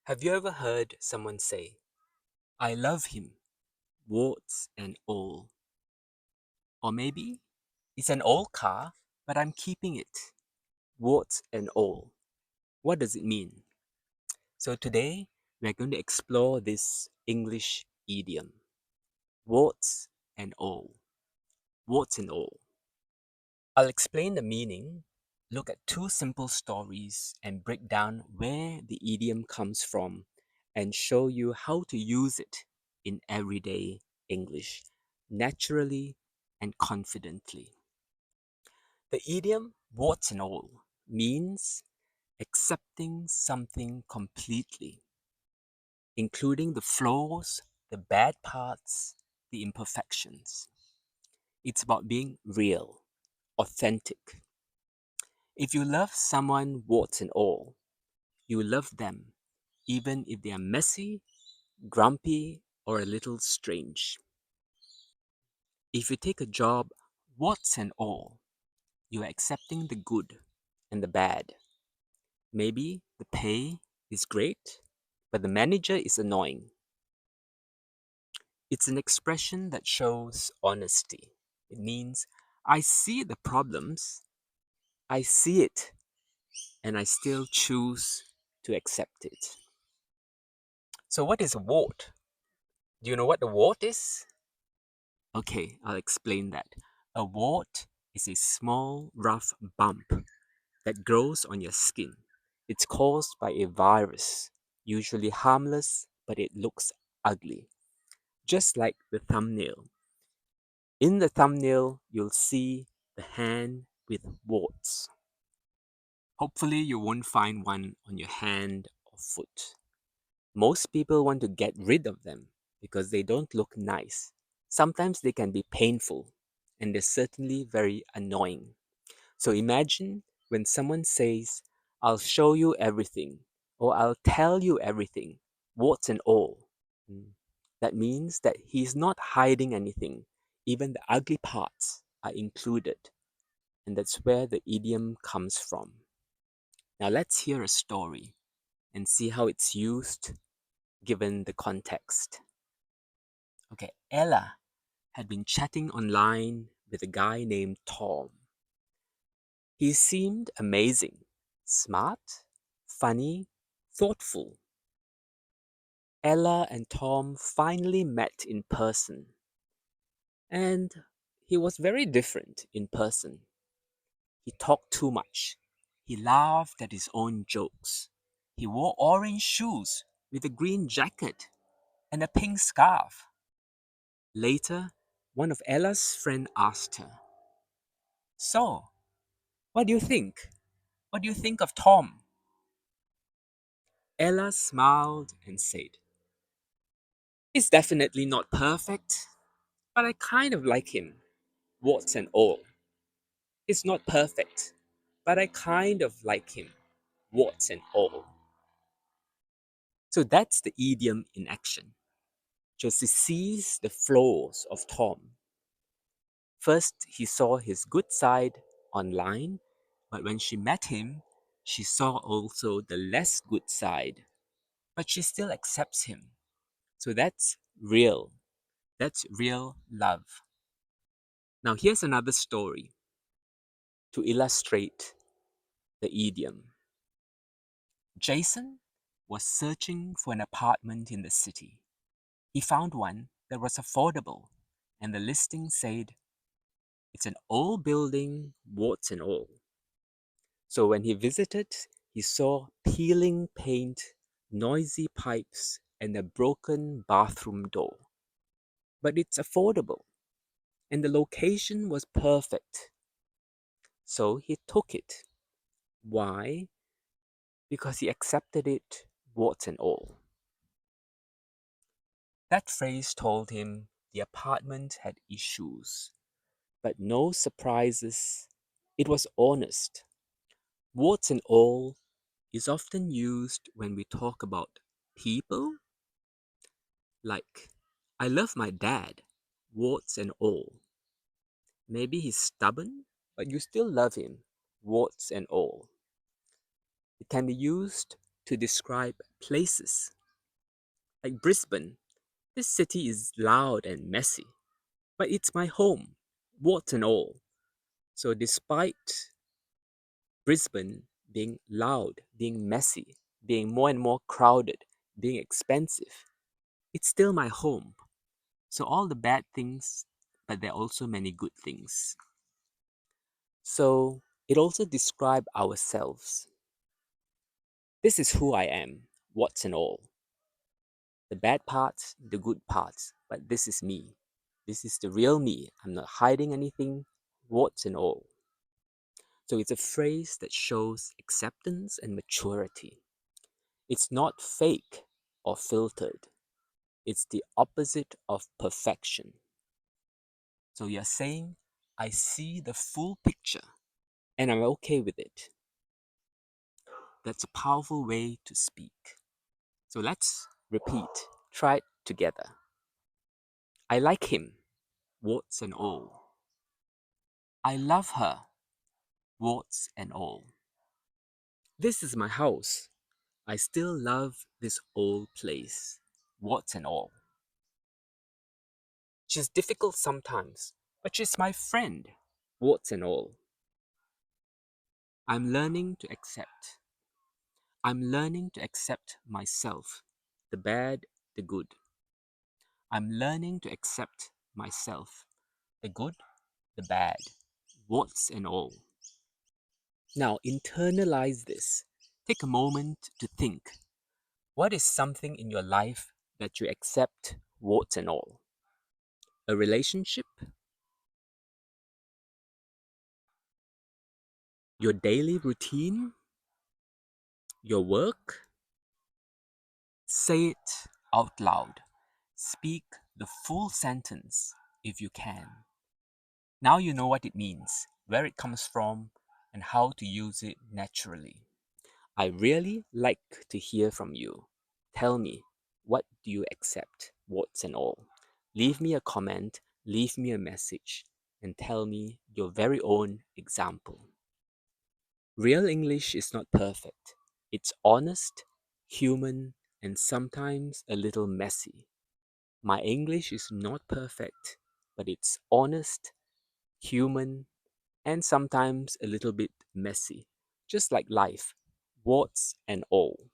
Have you ever heard someone say, I love him, warts and all? Or maybe, it's an old car, but I'm keeping it, warts and all. What does it mean? So today, we're going to explore this English idiom, warts and all. Warts and all. I'll explain the meaning, look at two simple stories, and break down where the idiom comes from and show you how to use it in everyday English naturally and confidently. The idiom warts and all means accepting something completely, including the flaws, the bad parts, the imperfections. It's about being real, authentic. If you love someone warts and all, you love them even if they are messy, grumpy, or a little strange. If you take a job warts and all, you are accepting the good and the bad. Maybe the pay is great, but the manager is annoying. It's an expression that shows honesty. It means I see the problems, I see it, and I still choose to accept it. So, what is a wart? Do you know what a wart is? Okay, I'll explain that. A wart is a small, rough bump that grows on your skin. It's caused by a virus, usually harmless, but it looks ugly. Just like the thumbnail. In the thumbnail, you'll see the hand with warts. Hopefully, you won't find one on your hand or foot. Most people want to get rid of them because they don't look nice. Sometimes they can be painful, and they're certainly very annoying. So imagine when someone says, I'll show you everything, or I'll tell you everything, warts and all. Mm. That means that he's not hiding anything. Even the ugly parts are included. And that's where the idiom comes from. Now let's hear a story and see how it's used given the context. Okay, Ella had been chatting online with a guy named Tom. He seemed amazing, smart, funny, thoughtful. Ella and Tom finally met in person, and he was very different in person. He talked too much. He laughed at his own jokes. He wore orange shoes with a green jacket and a pink scarf. Later, one of Ella's friends asked her, So, what do you think? What do you think of Tom? Ella smiled and said, He's definitely not perfect, but I kind of like him, warts and all. He's not perfect, but I kind of like him, warts and all. So that's the idiom in action. Josie sees the flaws of Tom. First, he saw his good side online, but when she met him, she saw also the less good side. But she still accepts him. So that's real. That's real love. Now, here's another story to illustrate the idiom. Jason was searching for an apartment in the city. He found one that was affordable, and the listing said, It's an old building, warts and all. So when he visited, he saw peeling paint, noisy pipes, and a broken bathroom door. But it's affordable, and the location was perfect. So he took it. Why? Because he accepted it, warts and all. That phrase told him the apartment had issues, but no surprises. It was honest. Warts and all is often used when we talk about people, like, I love my dad, warts and all. Maybe he's stubborn, but you still love him, warts and all. It can be used to describe places. Like Brisbane, this city is loud and messy, but it's my home, warts and all. So, despite Brisbane being loud, being messy, being more and more crowded, being expensive, it's still my home. So, all the bad things, but there are also many good things. So, it also describes ourselves. This is who I am, what's and all. The bad parts, the good parts, but this is me. This is the real me. I'm not hiding anything, warts and all. So it's a phrase that shows acceptance and maturity. It's not fake or filtered. It's the opposite of perfection. So you're saying, I see the full picture and I'm okay with it. That's a powerful way to speak. So let's repeat. Try it together. I like him, warts and all. I love her, warts and all. This is my house. I still love this old place, warts and all. She's difficult sometimes, but she's my friend, warts and all. I'm learning to accept. I'm learning to accept myself, the bad, the good. I'm learning to accept myself, the good, the bad, warts and all. Now internalize this. Take a moment to think. What is something in your life that you accept, warts and all? A relationship? Your daily routine? Your work? Say it out loud. Speak the full sentence if you can. Now you know what it means, where it comes from, and how to use it naturally. I really like to hear from you. Tell me, what do you accept, warts and all? Leave me a comment, leave me a message, and tell me your very own example. Real English is not perfect. It's honest, human, and sometimes a little messy. My English is not perfect, but it's honest, human, and sometimes a little bit messy, just like life, warts and all.